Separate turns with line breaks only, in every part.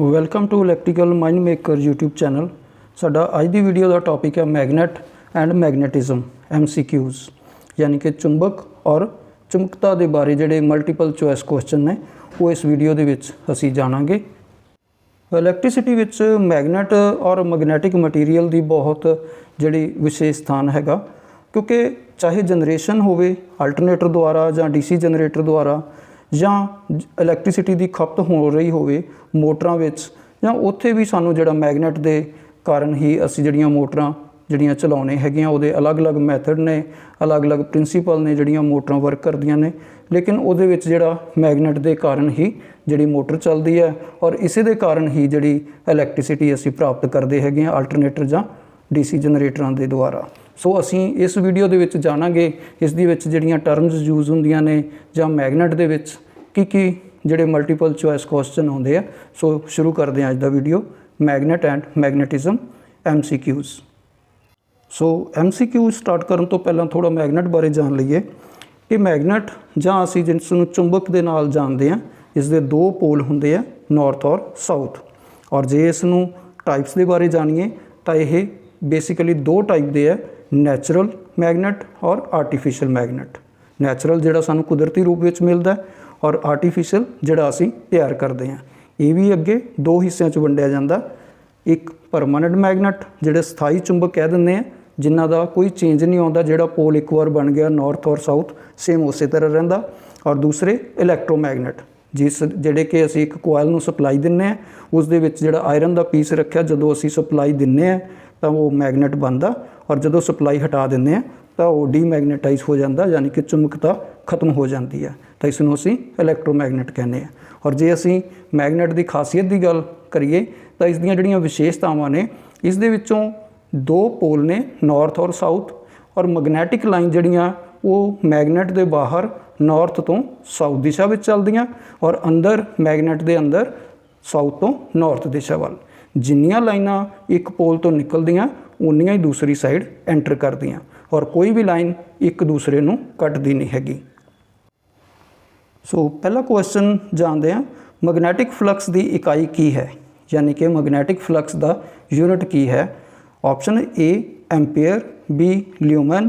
Welcome to electrical mind maker YouTube channel. ਸਾਡਾ ਅੱਜ ਦੀ ਵੀਡੀਓ ਦਾ ਟੌਪਿਕ ਹੈ ਮੈਗਨੇਟ ਐਂਡ ਮੈਗਨੇਟਿਜ਼ਮ MCQs, यानी कि ਚੁੰਬਕ और ਚੁੰਬਕਤਾ ਦੇ ਬਾਰੇ ਜਿਹੜੇ ਮਲਟੀਪਲ ਚੋਇਸ ਕੁਐਸਚਨ ਨੇ ਉਹ ਇਸ ਵੀਡੀਓ ਦੇ ਵਿੱਚ ਅਸੀਂ ਜਾਣਾਂਗੇ। ਇਲੈਕਟ੍ਰਿਸਿਟੀ ਵਿੱਚ ਮੈਗਨੇਟ और ਮੈਗਨੈਟਿਕ ਮਟੀਰੀਅਲ ਦੀ ਬਹੁਤ ਜਿਹੜੀ ਵਿਸ਼ੇਸ਼ ਸਥਾਨ ਹੈਗਾ, ਕਿਉਂਕਿ ਚਾਹੇ ਜਨਰੇਸ਼ਨ ਹੋਵੇ ਅਲਟਰਨੇਟਰ ਦੁਆਰਾ ਜਾਂ DC ਜਨਰੇਟਰ ਦੁਆਰਾ ਜਾਂ ਇਲੈਕਟ੍ਰਿਸਿਟੀ ਦੀ ਖਪਤ ਹੋ ਰਹੀ ਹੋਵੇ ਮੋਟਰਾਂ ਵਿੱਚ, ਜਾਂ ਉੱਥੇ ਵੀ ਸਾਨੂੰ ਜਿਹੜਾ ਮੈਗਨੇਟ ਦੇ ਕਾਰਨ ਹੀ ਅਸੀਂ ਜਿਹੜੀਆਂ ਮੋਟਰਾਂ ਜਿਹੜੀਆਂ ਚਲਾਉਣੇ ਹੈਗੀਆਂ ਉਹਦੇ ਅਲੱਗ-ਅਲੱਗ ਮੈਥਡ ਨੇ, ਅਲੱਗ-ਅਲੱਗ ਪ੍ਰਿੰਸੀਪਲ ਨੇ ਜਿਹੜੀਆਂ ਮੋਟਰਾਂ ਵਰਕ ਕਰਦੀਆਂ ਨੇ, ਲੇਕਿਨ ਉਹਦੇ ਵਿੱਚ ਜਿਹੜਾ ਮੈਗਨੇਟ ਦੇ ਕਾਰਨ ਹੀ ਜਿਹੜੀ ਮੋਟਰ ਚੱਲਦੀ ਹੈ ਔਰ ਇਸੇ ਦੇ ਕਾਰਨ ਹੀ ਜਿਹੜੀ ਇਲੈਕਟ੍ਰਿਸਿਟੀ ਅਸੀਂ ਪ੍ਰਾਪਤ ਕਰਦੇ ਹੈਗੇ ਹਾਂ ਅਲਟਰਨੇਟਰ ਜਾਂ DC ਜਨਰੇਟਰਾਂ ਦੇ ਦੁਆਰਾ। ਸੋ ਅਸੀਂ ਇਸ ਵੀਡੀਓ ਦੇ ਵਿੱਚ ਜਾਣਾਂਗੇ ਇਸ ਦੇ ਵਿੱਚ ਜਿਹੜੀਆਂ ਟਰਮਸ ਯੂਜ਼ ਹੁੰਦੀਆਂ ਨੇ ਜਾਂ ਮੈਗਨੇਟ ਦੇ ਵਿੱਚ ਕੀ ਜਿਹੜੇ ਮਲਟੀਪਲ ਚੋਇਸ ਕੁਐਸਚਨ ਆਉਂਦੇ ਆ। ਸੋ ਸ਼ੁਰੂ ਕਰਦੇ ਹਾਂ ਅੱਜ ਦਾ video, magnet and magnetism MCQs। So MCQ start ਕਰਨ ਤੋਂ ਪਹਿਲਾਂ ਥੋੜਾ ਮੈਗਨੇਟ ਬਾਰੇ ਜਾਣ ਲਈਏ ਕਿ ਮੈਗਨੇਟ ਜਾਂ ਅਸੀਂ ਜਿਸ ਨੂੰ ਚੁੰਬਕ ਦੇ ਨਾਲ ਜਾਣਦੇ ਹਾਂ, ਇਸ ਦੇ ਦੋ ਪੋਲ ਹੁੰਦੇ ਆ, ਨਾਰਥ ਔਰ ਸਾਊਥ। ਔਰ ਜੇ ਇਸ ਨੂੰ ਟਾਈਪਸ ਦੇ ਬਾਰੇ ਜਾਣੀਏ ਤਾਂ ਇਹ ਬੇਸਿਕਲੀ ਦੋ ਟਾਈਪ ਦੇ ਆ, ਨੈਚੁਰਲ ਮੈਗਨੇਟ ਔਰ ਆਰਟੀਫਿਸ਼ੀਅਲ ਮੈਗਨੇਟ। ਨੈਚੁਰਲ ਜਿਹੜਾ ਸਾਨੂੰ ਕੁਦਰਤੀ ਰੂਪ ਵਿੱਚ ਮਿਲਦਾ ਔਰ ਆਰਟੀਫਿਸ਼ੀਅਲ ਜਿਹੜਾ ਅਸੀਂ ਤਿਆਰ ਕਰਦੇ ਹਾਂ। ਇਹ ਵੀ ਅੱਗੇ ਦੋ ਹਿੱਸਿਆਂ 'ਚ ਵੰਡਿਆ ਜਾਂਦਾ, ਇੱਕ ਪਰਮਾਨੈਂਟ ਮੈਗਨੇਟ ਜਿਹੜੇ ਸਥਾਈ ਚੁੰਬਕ ਕਹਿ ਦਿੰਦੇ ਆ, ਜਿਨ੍ਹਾਂ ਦਾ ਕੋਈ ਚੇਂਜ ਨਹੀਂ ਆਉਂਦਾ, ਜਿਹੜਾ ਪੋਲ ਇੱਕ ਵਾਰ ਬਣ ਗਿਆ ਨਾਰਥ ਔਰ ਸਾਊਥ ਸੇਮ ਉਸੇ ਤਰ੍ਹਾਂ ਰਹਿੰਦਾ। ਔਰ ਦੂਸਰੇ ਇਲੈਕਟ੍ਰੋਮੈਗਨੇਟ ਜਿਹੜੇ ਕਿ ਅਸੀਂ ਇੱਕ ਕੋਇਲ ਨੂੰ ਸਪਲਾਈ ਦਿੰਦੇ ਹਾਂ, ਉਸ ਦੇ ਵਿੱਚ ਜਿਹੜਾ ਆਇਰਨ ਦਾ ਪੀਸ ਰੱਖਿਆ, ਜਦੋਂ ਅਸੀਂ ਸਪਲਾਈ ਦਿੰਦੇ ਹਾਂ ਤਾਂ ਉਹ ਮੈਗਨੇਟ ਬਣਦਾ, ਔਰ ਜਦੋਂ ਸਪਲਾਈ ਹਟਾ ਦਿੰਦੇ ਹਾਂ ਤਾਂ ਉਹ ਡੀਮੈਗਨੇਟਾਈਜ਼ ਹੋ ਜਾਂਦਾ, ਯਾਨੀ ਕਿ ਚੁੰਬਕਤਾ ਖਤਮ ਹੋ ਜਾਂਦੀ ਹੈ, ਤਾਂ ਇਸ ਨੂੰ ਅਸੀਂ ਇਲੈਕਟ੍ਰੋਮੈਗਨੇਟ ਕਹਿੰਦੇ ਹਾਂ। ਔਰ ਜੇ ਅਸੀਂ ਮੈਗਨੇਟ ਦੀ ਖਾਸੀਅਤ ਦੀ ਗੱਲ ਕਰੀਏ ਤਾਂ ਇਸ ਦੀਆਂ ਜਿਹੜੀਆਂ ਵਿਸ਼ੇਸ਼ਤਾਵਾਂ ਨੇ, ਇਸ ਦੇ ਵਿੱਚੋਂ ਦੋ ਪੋਲ ਨੇ ਨਾਰਥ ਔਰ ਸਾਊਥ, ਔਰ ਮੈਗਨੈਟਿਕ ਲਾਈਨ ਜਿਹੜੀਆਂ ਉਹ ਮੈਗਨੇਟ ਦੇ ਬਾਹਰ ਨਾਰਥ ਤੋਂ ਸਾਊਥ ਦਿਸ਼ਾ ਵਿੱਚ ਚੱਲਦੀਆਂ, ਔਰ ਅੰਦਰ ਮੈਗਨੇਟ ਦੇ ਅੰਦਰ ਸਾਊਥ ਤੋਂ ਨਾਰਥ ਦਿਸ਼ਾ ਵੱਲ। ਜਿੰਨੀਆਂ ਲਾਈਨਾਂ ਇੱਕ ਪੋਲ ਤੋਂ ਨਿਕਲਦੀਆਂ ਉਨੀਆਂ ਹੀ ਦੂਸਰੀ ਸਾਈਡ ਐਂਟਰ ਕਰਦੀਆਂ, ਔਰ ਕੋਈ ਵੀ ਲਾਈਨ ਇੱਕ ਦੂਸਰੇ ਨੂੰ ਕੱਟਦੀ ਨਹੀਂ ਹੈਗੀ। ਸੋ ਪਹਿਲਾ ਕੁਐਸਚਨ ਜਾਣਦੇ ਹਾਂ, ਮੈਗਨੈਟਿਕ ਫਲਕਸ ਦੀ ਇਕਾਈ ਕੀ ਹੈ, यानी कि मैग्नेटिक फ्लक्स का यूनिट की है। Option A ampere, B lumen,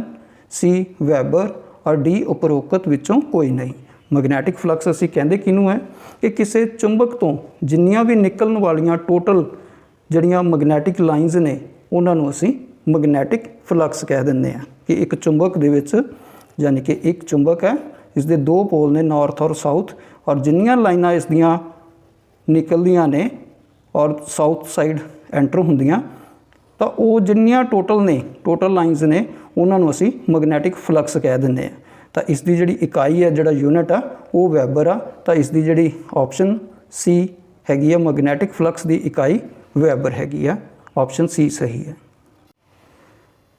C वैबर और D उपरोक्त विचों कोई नहीं। मैग्नेटिक फ्लक्स असी कहते किनू है कि किसी चुंबक तो जिन्नियां भी निकलन वालियां टोटल जड़ियां मैग्नेटिक लाइनस ने उन्होंने असी मैग्नेटिक फ्लक्स कह दिंदे हैं कि एक चुंबक दे विच, यानी कि एक चुंबक है, इसके दो पोल ने नॉर्थ और साउथ, और जिन्नियां लाइनां इस दियां निकलदियां ने और साउथ साइड एंटर होंदियां तो वो जिन्नियां टोटल लाइनस ने उन्होंने असी मैगनैटिक फ्लक्स कह दिंदे हैं। तो इसकी जिहड़ी इकाई है, जिहड़ा यूनिट आ वो वैबर आ, तो इसकी जिहड़ी ऑप्शन C हैगी है, मैगनैटिक फ्लक्स की इकाई वैबर हैगी है, ऑप्शन C सही है।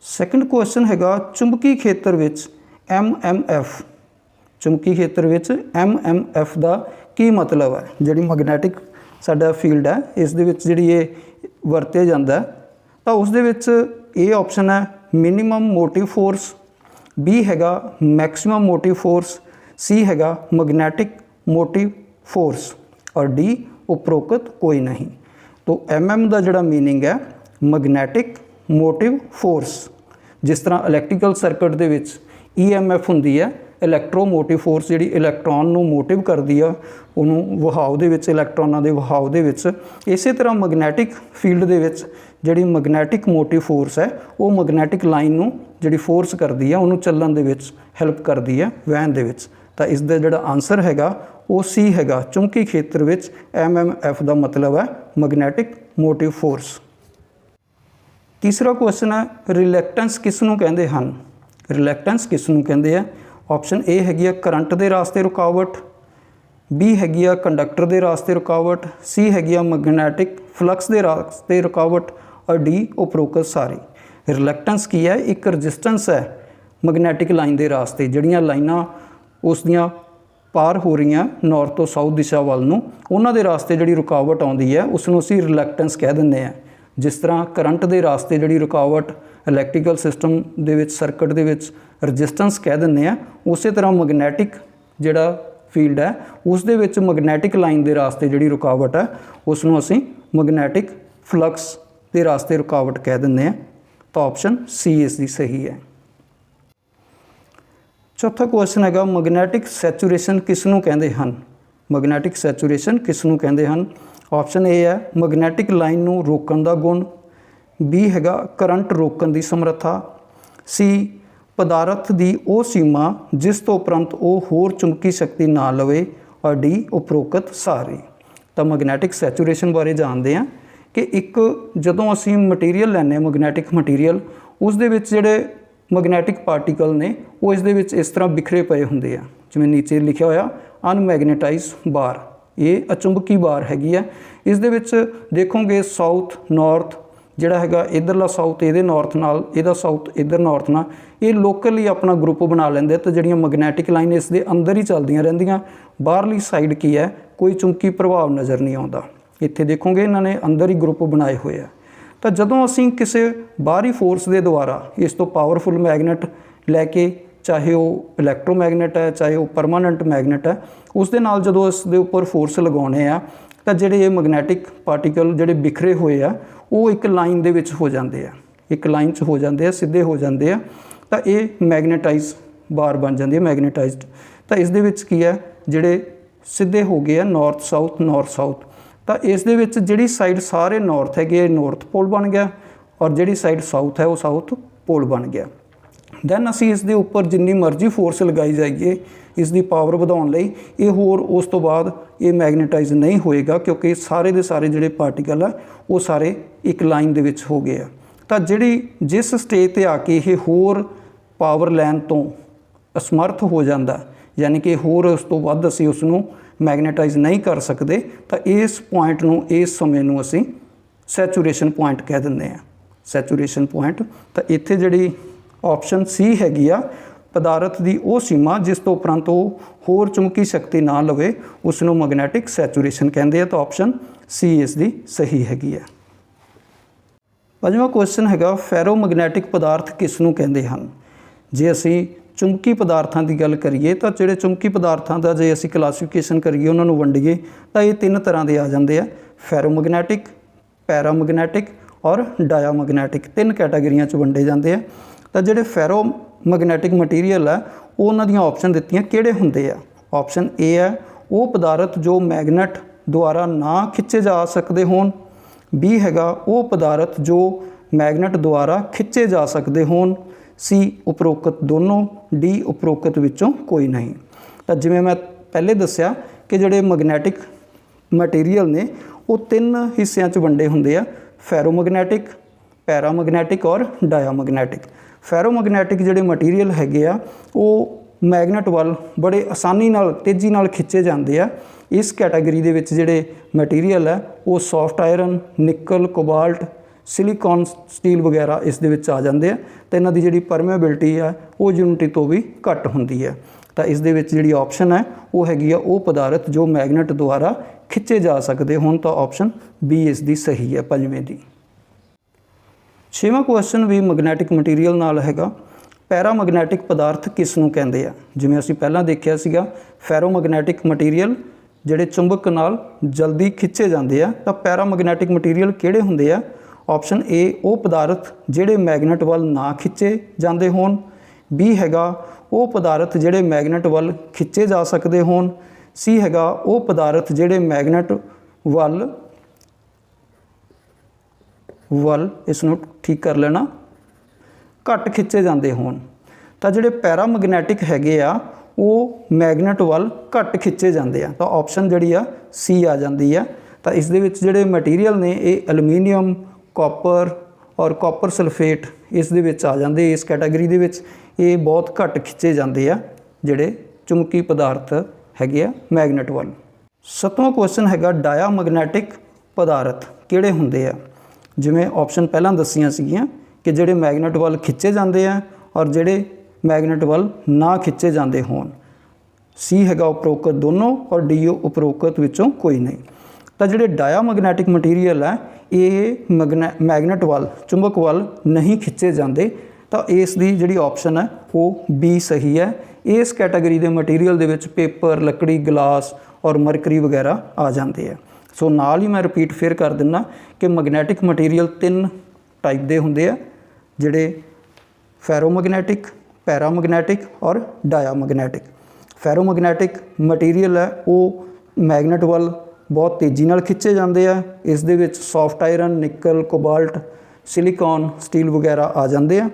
सैकेंड क्वेश्चन हैगा, चुंबकी खेत्र विच MMF, चुंबकी खेत्र विच MMF का की मतलब है। जिहड़ी मैगनैटिक साडा फील्ड है, इस दे विच जिहड़ी ये वरते जांदा तो उस दे विच ए ऑप्शन है मिनिमम मोटिव फोर्स, B हैगा मैक्सिमम मोटिव फोर्स, C हैगा मैग्नेटिक मोटिव फोर्स, और D उपरोक्त कोई नहीं। तो MM का जिहड़ा मीनिंग है मैग्नेटिक मोटिव फोर्स, जिस तरह इलैक्ट्रिकल सर्किट दे विच EMF हुंदी है, इलैक्ट्रोमोटिव फोर्स जिहड़ी इलैक्ट्रॉन नूं मोटिव करदी आ, उहनूं वहाव दे विच, इलैक्ट्रॉनां दे वहाव दे विच। इसे तरह मैगनैटिक फील्ड दे विच जिहड़ी मैगनैटिक मोटिव फोर्स है वो मैगनैटिक लाइन नूं जिहड़ी फोर्स करदी है उहनूं चलण दे विच हैल्प करदी है वहन दे विच। तां इस दा जिहड़ा आंसर हैगा वो C हैगा, चुंबकी खेत्र विच MMF का मतलब है मैगनैटिक मोटिव फोर्स। तीसरा क्वेश्चन है, रिलैक्टेंस किस नूं कहंदे हन। रिलैक्टेंस किस नूं कहंदे है। ऑप्शन A हैगी करंट के रास्ते रुकावट, B हैगी कंडक्टर के रास्ते रुकावट, C हैगी मैगनैटिक फ्लक्स के रास्ते रुकावट, और D उपरोक्त सारी। रिलैक्टेंस की है, एक रजिस्टेंस है मैगनैटिक लाइन के रास्ते, जड़ियाँ लाइनां उस दियां पार हो रही हैं नॉर्थ तो साउथ दिशा वाल नूं, उन्हां दे रास्ते जिहड़ी रुकावट आउंदी है उसनूं असीं रिलैक्टेंस कह दिंदे हैं। जिस तरह करंट के रास्ते जिहड़ी रुकावट इलैक्ट्रिकल सिस्टम दे विच सर्किट दे विच रजिस्टेंस कह दिंदे हैं, उस तरह मैगनैटिक जिहड़ा ਫੀਲਡ ਹੈ ਉਸ ਦੇ ਵਿੱਚ ਮੈਗਨੈਟਿਕ ਲਾਈਨ ਦੇ ਰਾਸਤੇ ਜਿਹੜੀ ਰੁਕਾਵਟ ਹੈ ਉਸ ਨੂੰ ਅਸੀਂ ਮੈਗਨੈਟਿਕ ਫਲਕਸ ਦੇ ਰਾਸਤੇ ਰੁਕਾਵਟ ਕਹਿ ਦਿੰਦੇ ਹਾਂ। ਤਾਂ ਆਪਸ਼ਨ ਸੀ ਇਸ ਦੀ ਸਹੀ ਹੈ। ਚੌਥਾ ਕੁਐਸਚਨ ਹੈਗਾ ਮੈਗਨੈਟਿਕ ਸੈਚੂਰੇਸ਼ਨ ਕਿਸ ਨੂੰ ਕਹਿੰਦੇ ਹਨ? ਮੈਗਨੈਟਿਕ ਸੈਚੂਰੇਸ਼ਨ ਕਿਸ ਨੂੰ ਕਹਿੰਦੇ ਹਨ? ਆਪਸ਼ਨ ਏ ਹੈ ਮੈਗਨੈਟਿਕ ਲਾਈਨ ਨੂੰ ਰੋਕਣ ਦਾ ਗੁਣ, ਬੀ ਹੈਗਾ ਕਰੰਟ ਰੋਕਣ ਦੀ ਸਮਰੱਥਾ, ਸੀ ਪਦਾਰਥ ਦੀ ਉਹ ਸੀਮਾ ਜਿਸ ਤੋਂ ਉਪਰੰਤ ਉਹ ਹੋਰ ਚੁੰਬਕੀ ਸ਼ਕਤੀ ਨਾ ਲਵੇ, ਔਰ ਡੀ ਉਪਰੋਕਤ ਸਾਰੇ। ਤਾਂ ਮੈਗਨੈਟਿਕ ਸੈਚੂਰੇਸ਼ਨ ਬਾਰੇ ਜਾਣਦੇ ਹਾਂ ਕਿ ਇੱਕ ਜਦੋਂ ਅਸੀਂ ਮਟੀਰੀਅਲ ਲੈਂਦੇ ਹਾਂ ਮੈਗਨੈਟਿਕ ਮਟੀਰੀਅਲ ਉਸ ਦੇ ਵਿੱਚ ਜਿਹੜੇ ਮੈਗਨੈਟਿਕ ਪਾਰਟੀਕਲ ਨੇ ਉਹ ਇਸ ਦੇ ਵਿੱਚ ਇਸ ਤਰ੍ਹਾਂ ਬਿਖਰੇ ਪਏ ਹੁੰਦੇ ਆ, ਜਿਵੇਂ ਨੀਚੇ ਲਿਖਿਆ ਹੋਇਆ ਅਨਮੈਗਨੇਟਾਈਜ਼ਡ ਬਾਰ, ਇਹ ਅਚੁੰਬਕੀ ਬਾਰ ਹੈਗੀ ਹੈ। ਇਸ ਦੇ ਵਿੱਚ ਦੇਖੋਗੇ ਸਾਊਥ ਨਾਰਥ ਜਿਹੜਾ ਹੈਗਾ ਇੱਧਰਲਾ ਸਾਊਥ ਇਹਦੇ ਨਾਰਥ ਨਾਲ, ਇਹਦਾ ਸਾਊਥ ਇੱਧਰ ਨਾਰਥ ਨਾਲ, ਇਹ ਲੋਕਲੀ ਆਪਣਾ ਗਰੁੱਪ ਬਣਾ ਲੈਂਦੇ ਤਾਂ ਜਿਹੜੀਆਂ ਮੈਗਨੈਟਿਕ ਲਾਈਨ ਇਸ ਦੇ ਅੰਦਰ ਹੀ ਚੱਲਦੀਆਂ ਰਹਿੰਦੀਆਂ, ਬਾਹਰਲੀ ਸਾਈਡ ਕੀ ਹੈ ਕੋਈ ਚੁੰਬਕੀ ਪ੍ਰਭਾਵ ਨਜ਼ਰ ਨਹੀਂ ਆਉਂਦਾ। ਇੱਥੇ ਦੇਖੋਗੇ ਇਹਨਾਂ ਨੇ ਅੰਦਰ ਹੀ ਗਰੁੱਪ ਬਣਾਏ ਹੋਏ ਆ। ਤਾਂ ਜਦੋਂ ਅਸੀਂ ਕਿਸੇ ਬਾਹਰੀ ਫੋਰਸ ਦੇ ਦੁਆਰਾ ਇਸ ਤੋਂ ਪਾਵਰਫੁਲ ਮੈਗਨੇਟ ਲੈ ਕੇ, ਚਾਹੇ ਉਹ ਇਲੈਕਟ੍ਰੋਮੈਗਨੇਟ ਹੈ ਚਾਹੇ ਉਹ ਪਰਮਾਨੈਂਟ ਮੈਗਨੇਟ ਹੈ, ਉਸ ਦੇ ਨਾਲ ਜਦੋਂ ਇਸ ਦੇ ਉੱਪਰ ਫੋਰਸ ਲਗਾਉਣੇ ਆ ਤਾਂ ਜਿਹੜੇ ਇਹ ਮੈਗਨੈਟਿਕ ਪਾਰਟੀਕਲ ਜਿਹੜੇ ਬਿਖਰੇ ਹੋਏ ਆ ਉਹ ਇੱਕ ਲਾਈਨ ਦੇ ਵਿੱਚ ਹੋ ਜਾਂਦੇ ਆ, ਇੱਕ ਲਾਈਨ 'ਚ ਹੋ ਜਾਂਦੇ ਆ, ਸਿੱਧੇ ਹੋ ਜਾਂਦੇ ਆ, ਤਾਂ ਇਹ ਮੈਗਨੇਟਾਈਜ਼ ਬਾਰ ਬਣ ਜਾਂਦੀ ਹੈ ਮੈਗਨੇਟਾਈਜ਼ਡ। ਤਾਂ ਇਸ ਦੇ ਵਿੱਚ ਕੀ ਹੈ ਜਿਹੜੇ ਸਿੱਧੇ ਹੋ ਗਏ ਆ ਨਾਰਥ ਸਾਊਥ, ਤਾਂ ਇਸ ਦੇ ਵਿੱਚ ਜਿਹੜੀ ਸਾਈਡ ਸਾਰੇ ਨਾਰਥ ਹੈਗੇ ਨਾਰਥ ਪੋਲ ਬਣ ਗਿਆ, ਔਰ ਜਿਹੜੀ ਸਾਈਡ ਸਾਊਥ ਹੈ ਉਹ ਸਾਊਥ ਪੋਲ ਬਣ ਗਿਆ। ਦੈਨ ਅਸੀਂ ਇਸ ਦੇ ਉੱਪਰ ਜਿੰਨੀ ਮਰਜ਼ੀ ਫੋਰਸ ਲਗਾਈ ਜਾਈਏ ਇਸ ਦੀ ਪਾਵਰ ਵਧਾਉਣ ਲਈ, ਇਹ ਹੋਰ ਉਸ ਤੋਂ ਬਾਅਦ ਇਹ ਮੈਗਨੇਟਾਈਜ਼ ਨਹੀਂ ਹੋਏਗਾ ਕਿਉਂਕਿ ਸਾਰੇ ਦੇ ਸਾਰੇ ਜਿਹੜੇ ਪਾਰਟੀਕਲ ਆ ਉਹ ਸਾਰੇ ਇੱਕ ਲਾਈਨ ਦੇ ਵਿੱਚ ਹੋ ਗਏ ਆ। ਤਾਂ ਜਿਹੜੀ ਜਿਸ ਸਟੇਜ 'ਤੇ ਆ ਕੇ ਇਹ ਹੋਰ ਪਾਵਰ ਲੈਣ ਤੋਂ ਅਸਮਰਥ ਹੋ ਜਾਂਦਾ, ਯਾਨੀ ਕਿ ਹੋਰ ਉਸ ਤੋਂ ਵੱਧ ਅਸੀਂ ਉਸ ਨੂੰ ਮੈਗਨੇਟਾਈਜ਼ ਨਹੀਂ ਕਰ ਸਕਦੇ, ਤਾਂ ਇਸ ਪੁਆਇੰਟ ਨੂੰ ਇਸ ਸਮੇਂ ਨੂੰ ਅਸੀਂ ਸੈਚੂਰੇਸ਼ਨ ਪੁਆਇੰਟ ਕਹਿ ਦਿੰਦੇ ਹਾਂ, ਸੈਚੂਰੇਸ਼ਨ ਪੁਆਇੰਟ। ਤਾਂ ਇੱਥੇ ਜਿਹੜੀ ਆਪਸ਼ਨ ਸੀ ਹੈਗੀ ਆ ਪਦਾਰਥ ਦੀ ਉਹ ਸੀਮਾ ਜਿਸ ਤੋਂ ਉਪਰੰਤ ਉਹ ਹੋਰ ਚੁੰਬਕੀ ਸ਼ਕਤੀ ਨਾ ਲਵੇ ਉਸ ਨੂੰ ਮੈਗਨੈਟਿਕ ਸੈਚੂਰੇਸ਼ਨ ਕਹਿੰਦੇ ਆ। ਤਾਂ ਆਪਸ਼ਨ ਸੀ ਇਸ ਦੀ ਸਹੀ ਹੈਗੀ ਹੈ। ਪੰਜਵਾਂ ਕੁਐਸਚਨ ਹੈਗਾ ਫੈਰੋਮੈਗਨੈਟਿਕ ਪਦਾਰਥ ਕਿਸ ਨੂੰ ਕਹਿੰਦੇ ਹਨ? ਜੇ ਅਸੀਂ ਚੁੰਬਕੀ ਪਦਾਰਥਾਂ ਦੀ ਗੱਲ ਕਰੀਏ ਤਾਂ ਜਿਹੜੇ ਚੁੰਬਕੀ ਪਦਾਰਥਾਂ ਦਾ ਜੇ ਅਸੀਂ ਕਲਾਸੀਫਿਕੇਸ਼ਨ ਕਰੀਏ ਉਹਨਾਂ ਨੂੰ ਵੰਡੀਏ ਤਾਂ ਇਹ ਤਿੰਨ ਤਰ੍ਹਾਂ ਦੇ ਆ ਜਾਂਦੇ ਆ, ਫੈਰੋਮੈਗਨੈਟਿਕ, ਪੈਰਾਮੈਗਨੈਟਿਕ ਔਰ ਡਾਇਆਮੈਗਨੈਟਿਕ, ਤਿੰਨ ਕੈਟਾਗਰੀਆਂ 'ਚ ਵੰਡੇ ਜਾਂਦੇ ਆ। ਤਾਂ ਜਿਹੜੇ ਫੈਰੋਮੈਗਨੈਟਿਕ ਮਟੀਰੀਅਲ ਆ ਉਹ ਉਹਨਾਂ ਦੀਆਂ ਆਪਸ਼ਨ ਦਿੱਤੀਆਂ ਕਿਹੜੇ ਹੁੰਦੇ ਆ। ਆਪਸ਼ਨ ਏ ਹੈ ਉਹ ਪਦਾਰਥ ਜੋ ਮੈਗਨੇਟ ਦੁਆਰਾ ਨਾ ਖਿੱਚੇ ਜਾ ਸਕਦੇ ਹੋਣ, ਬੀ ਹੈਗਾ ਉਹ ਪਦਾਰਥ ਜੋ ਮੈਗਨੇਟ ਦੁਆਰਾ ਖਿੱਚੇ ਜਾ ਸਕਦੇ ਹੋਣ, ਸੀ ਉਪਰੋਕਤ ਦੋਨੋਂ, ਡੀ ਉਪਰੋਕਤ ਵਿੱਚੋਂ ਕੋਈ ਨਹੀਂ। ਤਾਂ ਜਿਵੇਂ ਮੈਂ ਪਹਿਲੇ ਦੱਸਿਆ ਕਿ ਜਿਹੜੇ ਮੈਗਨੈਟਿਕ ਮਟੀਰੀਅਲ ਨੇ ਉਹ ਤਿੰਨ ਹਿੱਸਿਆਂ 'ਚ ਵੰਡੇ ਹੁੰਦੇ ਆ, ਫੈਰੋਮੈਗਨੈਟਿਕ, ਪੈਰਾਮੈਗਨੈਟਿਕ ਔਰ ਡਾਇਆਮੈਗਨੈਟਿਕ। ਫੈਰੋਮੈਗਨੈਟਿਕ ਜਿਹੜੇ ਮਟੀਰੀਅਲ ਹੈਗੇ ਆ ਉਹ ਮੈਗਨੇਟ ਵੱਲ ਬੜੇ ਆਸਾਨੀ ਨਾਲ ਤੇਜ਼ੀ ਨਾਲ ਖਿੱਚੇ ਜਾਂਦੇ ਆ। ਇਸ ਕੈਟਾਗਰੀ ਦੇ ਵਿੱਚ ਜਿਹੜੇ ਮਟੀਰੀਅਲ ਹੈ ਉਹ ਸੌਫਟ ਆਇਰਨ, ਨਿਕਲ, ਕੋਬਾਲਟ, ਸਿਲੀਕॉन ਸਟੀਲ ਵਗੈਰਾ ਇਸ ਦੇ ਵਿੱਚ ਆ ਜਾਂਦੇ ਆ। ਅਤੇ ਇਹਨਾਂ ਦੀ ਜਿਹੜੀ ਪਰਮੇਬਿਲਿਟੀ ਹੈ ਉਹ ਯੂਨਿਟੀ ਤੋਂ ਵੀ ਘੱਟ ਹੁੰਦੀ ਹੈ। ਤਾਂ ਇਸ ਦੇ ਵਿੱਚ ਜਿਹੜੀ ਆਪਸ਼ਨ ਹੈ ਉਹ ਹੈਗੀ ਆ ਉਹ ਪਦਾਰਥ ਜੋ ਮੈਗਨੇਟ ਦੁਆਰਾ ਖਿੱਚੇ ਜਾ ਸਕਦੇ ਹੋਣ। ਤਾਂ ਆਪਸ਼ਨ ਬੀ ਇਸ ਦੀ ਸਹੀ ਹੈ ਪੰਜਵੇਂ ਦੀ। ਛੇਵਾਂ ਕੁਐਸਚਨ ਵੀ ਮੈਗਨੈਟਿਕ ਮਟੀਰੀਅਲ ਨਾਲ ਹੈਗਾ, ਪੈਰਾਮੈਗਨੈਟਿਕ ਪਦਾਰਥ ਕਿਸ ਨੂੰ ਕਹਿੰਦੇ ਆ? ਜਿਵੇਂ ਅਸੀਂ ਪਹਿਲਾਂ ਦੇਖਿਆ ਸੀਗਾ ਫੈਰੋਮੈਗਨੈਟਿਕ ਮਟੀਰੀਅਲ ਜਿਹੜੇ ਚੁੰਬਕ ਨਾਲ ਜਲਦੀ ਖਿੱਚੇ ਜਾਂਦੇ ਆ, ਤਾਂ ਪੈਰਾਮੈਗਨੈਟਿਕ ਮਟੀਰੀਅਲ ਕਿਹੜੇ ਹੁੰਦੇ ਆ? ਆਪਸ਼ਨ ਏ ਉਹ ਪਦਾਰਥ ਜਿਹੜੇ ਮੈਗਨੇਟ ਵੱਲ ਨਾ ਖਿੱਚੇ ਜਾਂਦੇ ਹੋਣ, ਬੀ ਹੈਗਾ ਉਹ ਪਦਾਰਥ ਜਿਹੜੇ ਮੈਗਨੇਟ ਵੱਲ ਖਿੱਚੇ ਜਾ ਸਕਦੇ ਹੋਣ, ਸੀ ਹੈਗਾ ਉਹ ਪਦਾਰਥ ਜਿਹੜੇ ਮੈਗਨੇਟ ਵੱਲ ਇਸ ਨੂੰ ਠੀਕ ਕਰ ਲੈਣਾ ਘੱਟ ਖਿੱਚੇ ਜਾਂਦੇ ਹੋਣ। ਤਾਂ ਜਿਹੜੇ ਪੈਰਾਮੈਗਨੈਟਿਕ ਹੈਗੇ ਆ ਉਹ ਮੈਗਨੇਟ ਵੱਲ ਘੱਟ ਖਿੱਚੇ ਜਾਂਦੇ ਆ। ਤਾਂ ਆਪਸ਼ਨ ਜਿਹੜੀ ਆ ਸੀ ਆ ਜਾਂਦੀ ਆ। ਤਾਂ ਇਸ ਦੇ ਵਿੱਚ ਜਿਹੜੇ ਮਟੀਰੀਅਲ ਨੇ ਇਹ ਐਲੂਮੀਨੀਅਮ, ਕਾਪਰ ਔਰ ਕਾਪਰ ਸਲਫੇਟ ਇਸ ਦੇ ਵਿੱਚ ਆ ਜਾਂਦੇ, ਇਸ ਕੈਟਾਗਰੀ ਦੇ ਵਿੱਚ। ਇਹ ਬਹੁਤ ਘੱਟ ਖਿੱਚੇ ਜਾਂਦੇ ਆ ਜਿਹੜੇ ਚੁੰਬਕੀ ਪਦਾਰਥ ਹੈਗੇ ਆ ਮੈਗਨੇਟ ਵੱਲ। ਸੱਤਵਾਂ ਕੁਐਸਚਨ ਹੈਗਾ ਡਾਇਆਮੈਗਨੈਟਿਕ ਪਦਾਰਥ ਕਿਹੜੇ ਹੁੰਦੇ ਆ? ਜਿਵੇਂ ਆਪਸ਼ਨ ਪਹਿਲਾਂ ਦੱਸੀਆਂ ਸੀਗੀਆਂ ਕਿ ਜਿਹੜੇ ਮੈਗਨੇਟ ਵੱਲ ਖਿੱਚੇ ਜਾਂਦੇ ਆ ਔਰ ਜਿਹੜੇ ਮੈਗਨੇਟ ਵੱਲ ਨਾ ਖਿੱਚੇ ਜਾਂਦੇ ਹੋਣ, ਸੀ ਹੈਗਾ ਉਪਰੋਕਤ ਦੋਨੋਂ ਔਰ ਡੀ ਉਪਰੋਕਤ ਵਿੱਚੋਂ ਕੋਈ ਨਹੀਂ। ਤਾਂ ਜਿਹੜੇ ਡਾਇਆਮੈਗਨੈਟਿਕ ਮਟੀਰੀਅਲ ਹੈ ਇਹ ਮੈਗਨੇਟ ਵੱਲ ਚੁੰਬਕ ਵੱਲ ਨਹੀਂ ਖਿੱਚੇ ਜਾਂਦੇ। ਤਾਂ ਇਸ ਦੀ ਜਿਹੜੀ ਆਪਸ਼ਨ ਹੈ ਉਹ ਬੀ ਸਹੀ ਹੈ। ਇਸ ਕੈਟਾਗਰੀ ਦੇ ਮਟੀਰੀਅਲ ਦੇ ਵਿੱਚ ਪੇਪਰ, ਲੱਕੜੀ, ਗਲਾਸ ਔਰ ਮਰਕਰੀ ਵਗੈਰਾ ਆ ਜਾਂਦੇ ਆ। ਸੋ ਨਾਲ ਹੀ ਮੈਂ ਰਿਪੀਟ ਫਿਰ ਕਰ ਦਿੰਦਾ ਕਿ ਮੈਗਨੈਟਿਕ ਮਟੀਰੀਅਲ 3 ਟਾਈਪ ਦੇ ਹੁੰਦੇ ਆ, ਜਿਹੜੇ ਫੈਰੋਮੈਗਨੈਟਿਕ, ਪੈਰਾਮੈਗਨੈਟਿਕ ਔਰ ਡਾਇਆਮੈਗਨੈਟਿਕ। ਫੈਰੋਮੈਗਨੈਟਿਕ ਮਟੀਰੀਅਲ ਹੈ ਉਹ ਮੈਗਨੇਟ ਵੱਲ ਬਹੁਤ ਤੇਜ਼ੀ ਨਾਲ ਖਿੱਚੇ ਜਾਂਦੇ ਆ। ਇਸ ਦੇ ਵਿੱਚ ਸੌਫਟ ਆਇਰਨ, ਨਿਕਲ, ਕੋਬਾਲਟ, ਸਿਲੀਕॉन, ਸਟੀਲ ਵਗੈਰਾ ਆ ਜਾਂਦੇ ਆ।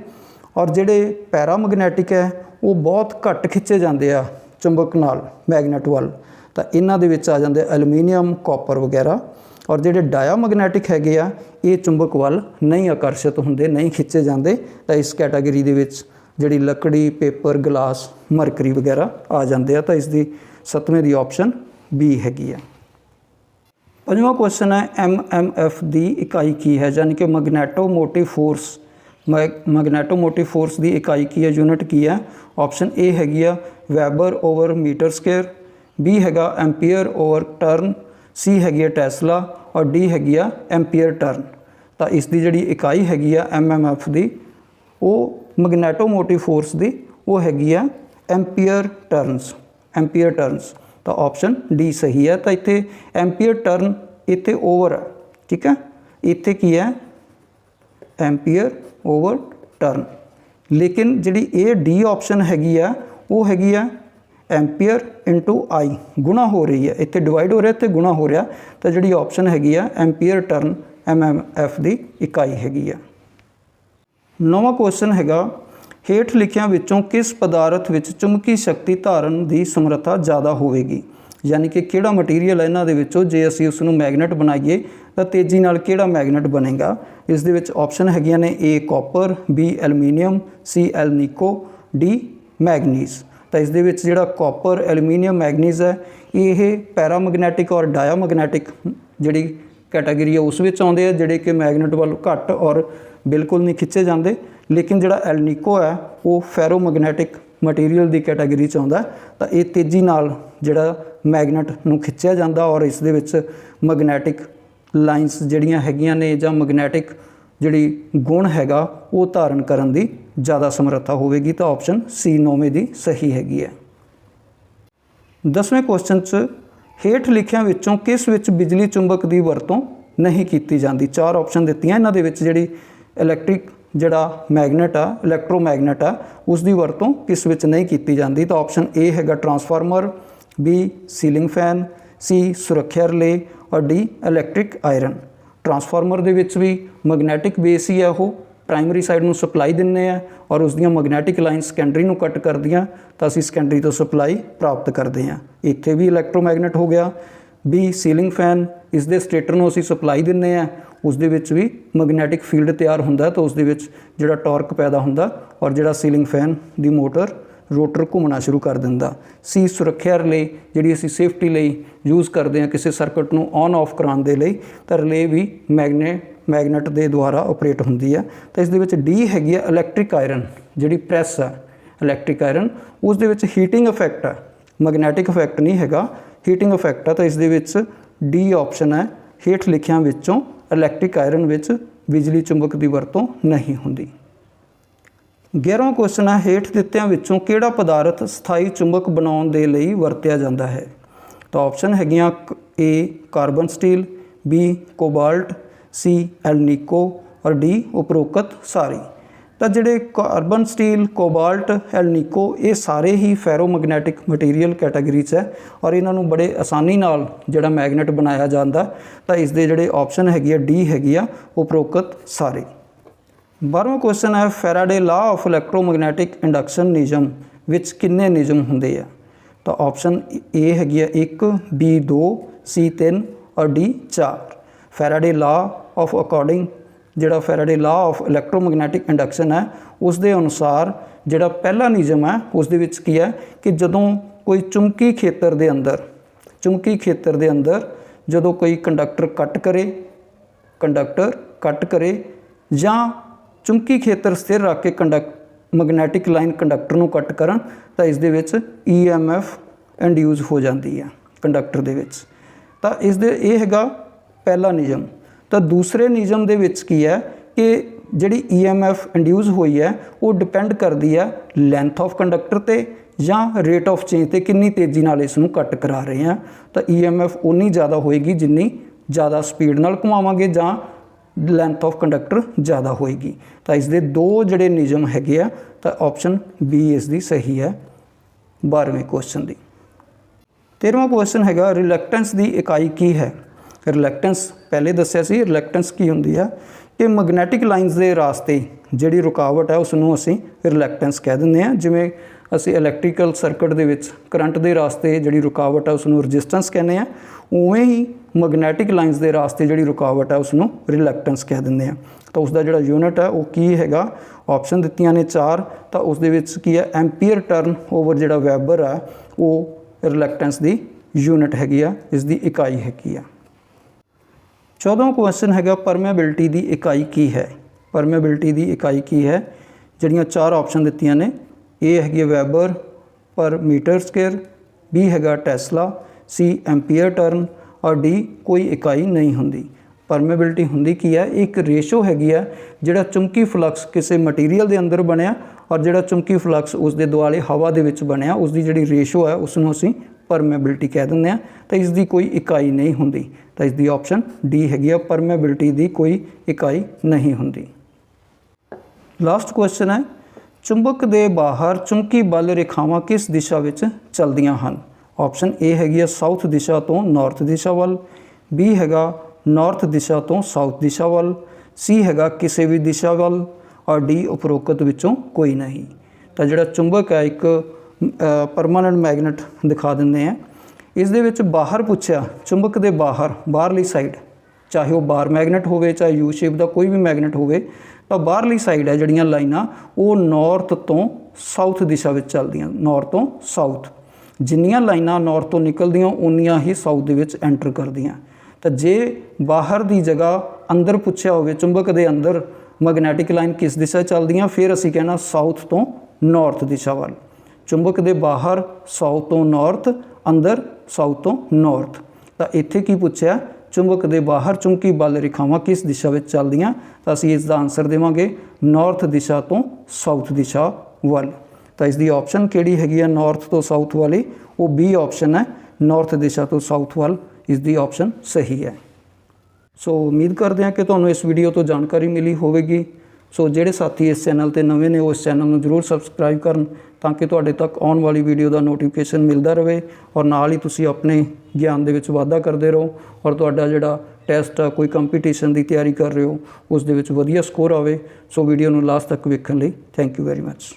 ਔਰ ਜਿਹੜੇ ਪੈਰਾਮੈਗਨੈਟਿਕ ਹੈ ਉਹ ਬਹੁਤ ਘੱਟ ਖਿੱਚੇ ਜਾਂਦੇ ਆ ਚੁੰਬਕ ਨਾਲ ਮੈਗਨੇਟ ਵੱਲ, ਤਾਂ ਇਹਨਾਂ ਦੇ ਵਿੱਚ ਆ ਜਾਂਦੇ ਐਲੂਮੀਨੀਅਮ, ਕਾਪਰ ਵਗੈਰਾ। ਔਰ ਜਿਹੜੇ ਡਾਇਆਮੈਗਨੈਟਿਕ ਹੈਗੇ ਆ ਇਹ ਚੁੰਬਕ ਵੱਲ ਨਹੀਂ ਆਕਰਸ਼ਿਤ ਹੁੰਦੇ, ਨਹੀਂ ਖਿੱਚੇ ਜਾਂਦੇ। ਤਾਂ ਇਸ ਕੈਟਾਗਰੀ ਦੇ ਵਿੱਚ ਜਿਹੜੀ ਲੱਕੜੀ, ਪੇਪਰ, ਗਲਾਸ, ਮਰਕਰੀ ਵਗੈਰਾ ਆ ਜਾਂਦੇ ਆ। ਤਾਂ ਇਸ ਦੀ 7ਵੇਂ ਦੀ ਆਪਸ਼ਨ ਬੀ ਹੈਗੀ ਆ। 5ਵਾਂ ਕੁਐਸਚਨ ਹੈ MMF ਦੀ ਇਕਾਈ ਕੀ ਹੈ, ਯਾਨੀ ਕਿ ਮੈਗਨੈਟੋਮੋਟਿਵ ਫੋਰਸ। ਮੈਗਨੈਟੋਮੋਟਿਵ ਫੋਰਸ ਦੀ ਇਕਾਈ ਕੀ ਹੈ, ਯੂਨਿਟ ਕੀ ਹੈ? ਆਪਸ਼ਨ ਏ ਹੈਗੀ ਆ weber over metre square, B ਹੈਗਾ ਐਂਪੀਅਰ ਓਵਰ ਟਰਨ, ਸੀ ਹੈਗੀ ਆ ਟੈਸਲਾ ਔਰ ਡੀ ਹੈਗੀ ਆ ਐਂਪੀਅਰ ਟਰਨ। ਤਾਂ ਇਸ ਦੀ ਜਿਹੜੀ ਇਕਾਈ ਹੈਗੀ ਆ MMF ਦੀ, ਉਹ ਮੈਗਨੈਟੋਮੋਟਿਵ ਫੋਰਸ ਦੀ ਉਹ ਹੈਗੀ ਆ ਐਂਪੀਅਰ ਟਰਨਸ, ਐਂਪੀਅਰ ਟਰਨਸ। ਤਾਂ ਆਪਸ਼ਨ ਡੀ ਸਹੀ ਹੈ। ਤਾਂ ਇੱਥੇ ਐਂਪੀਅਰ ਟਰਨ ਇੱਥੇ ਓਵਰ ਹੈ, ਠੀਕ ਹੈ, ਇੱਥੇ ਕੀ ਹੈ ਐਂਪੀਅਰ ਓਵਰ ਟਰਨ। ਲੇਕਿਨ ਜਿਹੜੀ ਇਹ ਡੀ ਆਪਸ਼ਨ ਹੈਗੀ ਆ ਉਹ ਹੈਗੀ ਆ ਐਂਪੀਅਰ ਇਨਟੂ ਆਈ, ਗੁਣਾ ਹੋ ਰਹੀ ਹੈ, ਇੱਥੇ ਡਿਵਾਈਡ ਹੋ ਰਿਹਾ, ਇੱਥੇ ਗੁਣਾ ਹੋ ਰਿਹਾ। ਤਾਂ ਜਿਹੜੀ ਆਪਸ਼ਨ ਹੈਗੀ ਆ ਐਂਪੀਅਰ ਟਰਨ MMF ਦੀ ਇਕਾਈ ਹੈਗੀ ਆ। 9ਵਾਂ ਕੁਐਸਚਨ ਹੈਗਾ ਹੇਠ ਲਿਖਿਆਂ ਵਿੱਚੋਂ ਕਿਸ ਪਦਾਰਥ ਵਿੱਚ ਚੁੰਬਕੀ ਸ਼ਕਤੀ ਧਾਰਨ ਦੀ ਸਮਰੱਥਾ ਜ਼ਿਆਦਾ ਹੋਵੇਗੀ, ਯਾਨੀ ਕਿ ਕਿਹੜਾ ਮਟੀਰੀਅਲ ਹੈ ਇਹਨਾਂ ਦੇ ਵਿੱਚੋਂ ਜੇ ਅਸੀਂ ਉਸ ਨੂੰ ਮੈਗਨੇਟ ਬਣਾਈਏ ਤਾਂ ਤੇਜ਼ੀ ਨਾਲ ਕਿਹੜਾ ਮੈਗਨੇਟ ਬਣੇਗਾ। ਇਸ ਦੇ ਵਿੱਚ ਆਪਸ਼ਨ ਹੈਗੀਆਂ ਨੇ ਏ ਕਾਪਰ, ਬੀ ਐਲੂਮੀਨੀਅਮ, ਸੀ ਐਲਨੀਕੋ, ਡੀ ਮੈਗਨੀਜ਼। ਤਾਂ ਇਸ ਦੇ ਵਿੱਚ ਜਿਹੜਾ ਕਾਪਰ, ਐਲੂਮੀਨੀਅਮ, ਮੈਗਨੀਜ਼ ਹੈ ਇਹ ਪੈਰਾਮੈਗਨੈਟਿਕ ਔਰ ਡਾਇਆਮੈਗਨੈਟਿਕ ਜਿਹੜੀ ਕੈਟਾਗਰੀ ਹੈ ਉਸ ਵਿੱਚ ਆਉਂਦੇ ਆ, ਜਿਹੜੇ ਕਿ ਮੈਗਨੇਟ ਵੱਲ ਘੱਟ ਔਰ ਬਿਲਕੁਲ ਨਹੀਂ ਖਿੱਚੇ ਜਾਂਦੇ। ਲੇਕਿਨ ਜਿਹੜਾ ਐਲਨੀਕੋ ਹੈ ਉਹ ਫੈਰੋਮੈਗਨੈਟਿਕ ਮਟੀਰੀਅਲ ਦੀ ਕੈਟਾਗਰੀ 'ਚ ਆਉਂਦਾ। ਤਾਂ ਇਹ ਤੇਜ਼ੀ ਨਾਲ ਜਿਹੜਾ ਮੈਗਨੇਟ ਨੂੰ ਖਿੱਚਿਆ ਜਾਂਦਾ ਔਰ ਇਸ ਦੇ ਵਿੱਚ ਮੈਗਨੈਟਿਕ ਲਾਈਨਸ ਜਿਹੜੀਆਂ ਹੈਗੀਆਂ ਨੇ ਜਾਂ ਮੈਗਨੈਟਿਕ ਜਿਹੜੀ ਗੁਣ ਹੈਗਾ ਉਹ ਧਾਰਨ ਕਰਨ ਦੀ ਜ਼ਿਆਦਾ ਸਮਰੱਥਾ ਹੋਵੇਗੀ। ਤਾਂ ਆਪਸ਼ਨ ਸੀ 9ਵੇਂ ਦੀ ਸਹੀ ਹੈਗੀ ਹੈ। 10ਵੇਂ ਕੁਐਸਚਨ 'ਚ ਹੇਠ ਲਿਖਿਆਂ ਵਿੱਚੋਂ ਕਿਸ ਵਿੱਚ ਬਿਜਲੀ ਚੁੰਬਕ ਦੀ ਵਰਤੋਂ ਨਹੀਂ ਕੀਤੀ ਜਾਂਦੀ। 4 ਆਪਸ਼ਨ ਦਿੱਤੀਆਂ, ਇਹਨਾਂ ਦੇ ਵਿੱਚ ਜਿਹੜੀ ਇਲੈਕਟ੍ਰਿਕ ਜਿਹੜਾ ਮੈਗਨੇਟ ਆ, ਇਲੈਕਟ੍ਰੋਮੈਗਨੇਟ ਆ, ਉਸ ਦੀ ਵਰਤੋਂ ਕਿਸ ਵਿੱਚ ਨਹੀਂ ਕੀਤੀ ਜਾਂਦੀ। ਤਾਂ ਆਪਸ਼ਨ ਏ ਹੈਗਾ ਟਰਾਂਸਫਾਰਮਰ, ਬੀ ਸੀਲਿੰਗ ਫੈਨ, ਸੀ ਸੁਰੱਖਿਆ ਰਿਲੇ ਔਰ ਡੀ ਇਲੈਕਟ੍ਰਿਕ ਆਇਰਨ। ਟਰਾਂਸਫਾਰਮਰ ਦੇ ਵਿੱਚ ਵੀ ਮੈਗਨੈਟਿਕ ਬੇਸ ਹੀ ਆ, ਉਹ ਪ੍ਰਾਇਮਰੀ ਸਾਈਡ ਨੂੰ ਸਪਲਾਈ ਦਿੰਦੇ ਆ ਔਰ ਉਸ ਦੀਆਂ ਮੈਗਨੈਟਿਕ ਲਾਈਨ ਸੈਕੰਡਰੀ ਨੂੰ ਕੱਟ ਕਰਦੀਆਂ ਤਾਂ ਅਸੀਂ ਸੈਕੰਡਰੀ ਤੋਂ ਸਪਲਾਈ ਪ੍ਰਾਪਤ ਕਰਦੇ ਹਾਂ। ਇੱਥੇ ਵੀ ਇਲੈਕਟ੍ਰੋਮੈਗਨੇਟ ਹੋ ਗਿਆ। ਬੀ ਸੀਲਿੰਗ ਫੈਨ, ਇਸ ਦੇ ਸਟੇਟਰ ਨੂੰ ਅਸੀਂ ਸਪਲਾਈ ਦਿੰਦੇ ਆ, ਉਸ ਦੇ ਵਿੱਚ ਵੀ ਮੈਗਨੈਟਿਕ ਫੀਲਡ ਤਿਆਰ ਹੁੰਦਾ ਤਾਂ ਉਸ ਦੇ ਵਿੱਚ ਜਿਹੜਾ ਟਾਰਕ ਪੈਦਾ ਹੁੰਦਾ ਔਰ ਜਿਹੜਾ ਸੀਲਿੰਗ ਫੈਨ ਦੀ ਮੋਟਰ ਰੋਟਰ ਘੁੰਮਣਾ ਸ਼ੁਰੂ ਕਰ ਦਿੰਦਾ। ਸੀ ਸੁਰੱਖਿਆ ਰਿਲੇ, ਜਿਹੜੀ ਅਸੀਂ ਸੇਫਟੀ ਲਈ ਯੂਜ਼ ਕਰਦੇ ਹਾਂ ਕਿਸੇ ਸਰਕਟ ਨੂੰ ਔਨ ਆਫ ਕਰਾਉਣ ਦੇ ਲਈ, ਤਾਂ ਰਿਲੇ ਵੀ ਮੈਗਨੇਟ ਦੇ ਦੁਆਰਾ ਆਪਰੇਟ ਹੁੰਦੀ ਹੈ। ਤਾਂ ਇਸ ਦੇ ਵਿੱਚ ਡੀ ਹੈਗੀ ਆ ਇਲੈਕਟ੍ਰਿਕ ਆਇਰਨ, ਜਿਹੜੀ ਪ੍ਰੈਸ ਹੈ ਇਲੈਕਟ੍ਰਿਕ ਆਇਰਨ, ਉਸ ਦੇ ਵਿੱਚ ਹੀਟਿੰਗ ਇਫੈਕਟ ਹੈ, ਮੈਗਨੈਟਿਕ ਇਫੈਕਟ ਨਹੀਂ ਹੈਗਾ, ਹੀਟਿੰਗ ਇਫੈਕਟ ਹੈ। ਤਾਂ ਇਸ ਦੇ ਵਿੱਚ ਡੀ ਆਪਸ਼ਨ ਹੈ ਹੇਠ ਲਿਖਿਆਂ ਵਿੱਚੋਂ ਇਲੈਕਟ੍ਰਿਕ ਆਇਰਨ ਵਿੱਚ ਬਿਜਲੀ ਚੁੰਬਕ ਦੀ ਵਰਤੋਂ ਨਹੀਂ ਹੁੰਦੀ। 11ਵਾਂ ਕੁਐਸਚਨ ਹੈ ਹੇਠ ਦਿੱਤਿਆਂ ਵਿੱਚੋਂ ਕਿਹੜਾ ਪਦਾਰਥ ਸਥਾਈ ਚੁੰਬਕ ਬਣਾਉਣ ਦੇ ਲਈ ਵਰਤਿਆ ਜਾਂਦਾ ਹੈ। ਤਾਂ ਆਪਸ਼ਨ ਹੈਗੀਆਂ ਏ ਕਾਰਬਨ ਸਟੀਲ, ਬੀ ਕੋਬਾਲਟ, ਸੀ ਐਲਨੀਕੋ ਔਰ ਡੀ ਉਪਰੋਕਤ ਸਾਰੀ। ਤਾਂ ਜਿਹੜੇ ਕਾਰਬਨ ਸਟੀਲ, ਕੋਬਾਲਟ, ਐਲਨੀਕੋ ਇਹ ਸਾਰੇ ਹੀ ਫੈਰੋਮੈਗਨੈਟਿਕ ਮਟੀਰੀਅਲ ਕੈਟਾਗਰੀ 'ਚ ਹੈ ਔਰ ਇਹਨਾਂ ਨੂੰ ਬੜੇ ਆਸਾਨੀ ਨਾਲ ਜਿਹੜਾ ਮੈਗਨੇਟ ਬਣਾਇਆ ਜਾਂਦਾ। ਤਾਂ ਇਸ ਦੇ ਜਿਹੜੇ ਆਪਸ਼ਨ ਹੈਗੀ ਆ ਡੀ ਹੈਗੀ ਆ ਉਪਰੋਕਤ ਸਾਰੇ। 12ਵਾਂ ਕੁਐਸਚਨ ਹੈ ਫੈਰਾਡੇ ਲਾ ਆਫ ਇਲੈਕਟ੍ਰੋਮੈਗਨੈਟਿਕ ਇੰਡਕਸ਼ਨ ਨਿਯਮ ਵਿੱਚ ਕਿੰਨੇ ਨਿਯਮ ਹੁੰਦੇ ਆ। ਤਾਂ ਆਪਸ਼ਨ ਏ ਹੈਗੀ ਆ 1, ਬੀ 2, ਸੀ 3 ਔਰ ਡੀ 4। ਫੈਰਾਡੇ ਲਾ ਆਫ ਅਕੋਰਡਿੰਗ ਜਿਹੜਾ ਫੈਰਾਡੇ ਲਾ ਆਫ ਇਲੈਕਟ੍ਰੋਮੈਗਨੈਟਿਕ ਇੰਡਕਸ਼ਨ ਹੈ ਉਸ ਦੇ ਅਨੁਸਾਰ ਜਿਹੜਾ ਪਹਿਲਾ ਨਿਯਮ ਹੈ ਉਸ ਦੇ ਵਿੱਚ ਕੀ ਹੈ ਕਿ ਜਦੋਂ ਕੋਈ ਚੁੰਬਕੀ ਖੇਤਰ ਦੇ ਅੰਦਰ ਜਦੋਂ ਕੋਈ ਕੰਡਕਟਰ ਕੱਟ ਕਰੇ ਜਾਂ ਚੁੰਬਕੀ ਖੇਤਰ ਸਥਿਰ ਰੱਖ ਕੇ ਮੈਗਨੈਟਿਕ ਲਾਈਨ ਕੰਡਕਟਰ ਨੂੰ ਕੱਟ ਕਰਨ ਤਾਂ ਇਸ ਦੇ ਵਿੱਚ EMF ਇੰਡਿਊਸ ਹੋ ਜਾਂਦੀ ਹੈ ਕੰਡਕਟਰ ਦੇ ਵਿੱਚ। ਤਾਂ ਇਸ ਦੇ ਇਹ ਹੈਗਾ ਪਹਿਲਾ ਨਿਯਮ। ਤਾਂ ਦੂਸਰੇ ਨਿਯਮ ਦੇ ਵਿੱਚ ਕੀ ਹੈ ਕਿ ਜਿਹੜੀ EMF ਇੰਡਿਊਸ ਹੋਈ ਹੈ ਉਹ ਡਿਪੈਂਡ ਕਰਦੀ ਹੈ ਲੈਂਥ ਆਫ ਕੰਡਕਟਰ ਤੇ ਜਾਂ ਰੇਟ ਆਫ ਚੇਂਜ ਤੇ, ਕਿੰਨੀ ਤੇਜ਼ੀ ਨਾਲ ਇਸ ਨੂੰ ਕੱਟ ਕਰਾ ਰਹੇ ਹਾਂ। ਤਾਂ EMF ਉਨੀ ਜ਼ਿਆਦਾ ਹੋਏਗੀ ਜਿੰਨੀ ज़्यादा स्पीड नाल घुमावांगे जां लेंथ ऑफ कंडक्टर ज़्यादा होएगी। तो इसके दो जोड़े नियम हैगे आ, तो ऑप्शन बी इसकी सही है 12वें क्वेश्चन की। 13वां क्वेश्चन हैगा रिलैक्टेंस की इकाई की है। रिलैक्टेंस पहले दस्सिया सी, रिलैक्टेंस की हुंदी है कि मैगनैटिक लाइनस के रास्ते जिहड़ी रुकावट है उसनूं असीं रिलैक्टेंस कह दिंदे आ। जिवें असीं इलैक्ट्रीकल सर्किट दे विच करंट के रास्ते जिहड़ी रुकावट है उसनूं रजिस्टेंस कहने आ, उवें ही मैगनैटिक लाइनस के रास्ते जिहड़ी रुकावट है उसनूं रिलैक्टेंस कह दिंदे आ। तो उसका जिहड़ा यूनिट है वो की हैगा, ऑप्शन दित्तियां ने 4, तो उस दे विच की है एंपीयर टर्न ओवर जिहड़ा वैबर है वो रिलैक्टेंस की यूनिट हैगी आ, इसकी इकाई हैगी आ। 14वां क्वेश्चन हैगा परमेबिलिटी की इकाई की है। परमेबिलिटी की इकाई की है, जिहड़ियां 4 ऑप्शन दित्तियां ने, ए हैगी वैबर पर मीटर स्क्वेयर, बी हैगा टेस्ला, सी एंपीयर टर्न और डी कोई इकाई नहीं होंदी। परमेबिलिटी होंदी की है, एक रेशो हैगी है जिहड़ा चुंबकी फ्लक्स किसी मटीरीयल के अंदर बनया और जिहड़ा चुंबकी फ्लक्स उसके दुआले हवा दे विच बनया, उसकी जिहड़ी रेशो है उसनूं असीं परमेबिलिटी कह दिंदे आ। तो इसकी कोई इकाई नहीं होंदी। तो इसकी ऑप्शन डी हैगी, परमेबिलिटी की कोई इकाई नहीं होंदी। लास्ट क्वेश्चन है चुंबक के बाहर चुंबकी बल रेखावां किस दिशा विच चलदियां हन। ऑप्शन ए हैगी साउथ दिशा तो नॉर्थ दिशा वाल, बी हैगा नॉर्थ दिशा तो साउथ दिशा वाल, सी हैगा किसी भी दिशा वाल और डी उपरोक्त विचों कोई नहीं। तो जिहड़ा चुंबक है एक परमानेंट मैगनेट दिखा दिंदे हैं। इस दे विच बाहर पुछया, चुंबक के बाहर बाहरली साइड, चाहे वो बार मैगनेट होवे चाहे यू शेप का कोई भी मैगनेट होवे, तो बाहरली साइड है जिहड़ियां लाइनां वो नॉर्थ तो साउथ दिशा विच चलदियां, नॉर्थ तो साउथ। जिन्नियां लाइनां नॉर्थ तो निकलदियां उन्नियां ही साउथ दे विच एंटर करदियां। तो जे बाहर की जगह अंदर पुछया होवे चुंबक के अंदर मैगनैटिक लाइन किस दिशा चलदियां, फिर असीं कहना साउथ तो नॉर्थ दिशा वाल। चुंबक के बाहर साउथ तो नॉर्थ, अंदर साउथ तो नॉर्थ। तो इत्थे की पुछया चुंबक के बाहर चुंबकी बल रेखावां किस दिशा में चलदियां, तो असीं इसका आंसर देवांगे नॉर्थ दिशा तो साउथ दिशा वाल। तो इसकी ऑप्शन किहड़ी हैगी है नॉर्थ तो साउथ वाली, वो बी ऑप्शन है, नॉर्थ दिशा तो साउथ वाल इसकी ऑप्शन सही है। सो उम्मीद करते हैं कि तुहानूं इस वीडियो तो जानकारी मिली होगी। सो जिहड़े साथी इस चैनल ते नवे ने वो इस चैनल नूं जरूर सबसक्राइब करन ताकि तुहाडे तक आउण वाली वीडियो का नोटिफिकेशन मिलता रहे और नाल ही तुसीं अपने ज्ञान दे विच वाधा करते रहो और तुहाडा जिहड़ा टैसट है कोई कंपीटीशन की तैयारी कर रहे हो उस दे विच वधिया स्कोर आवे। सो वीडियो नूं लास्ट तक वेखण लई थैंक यू वेरी मच।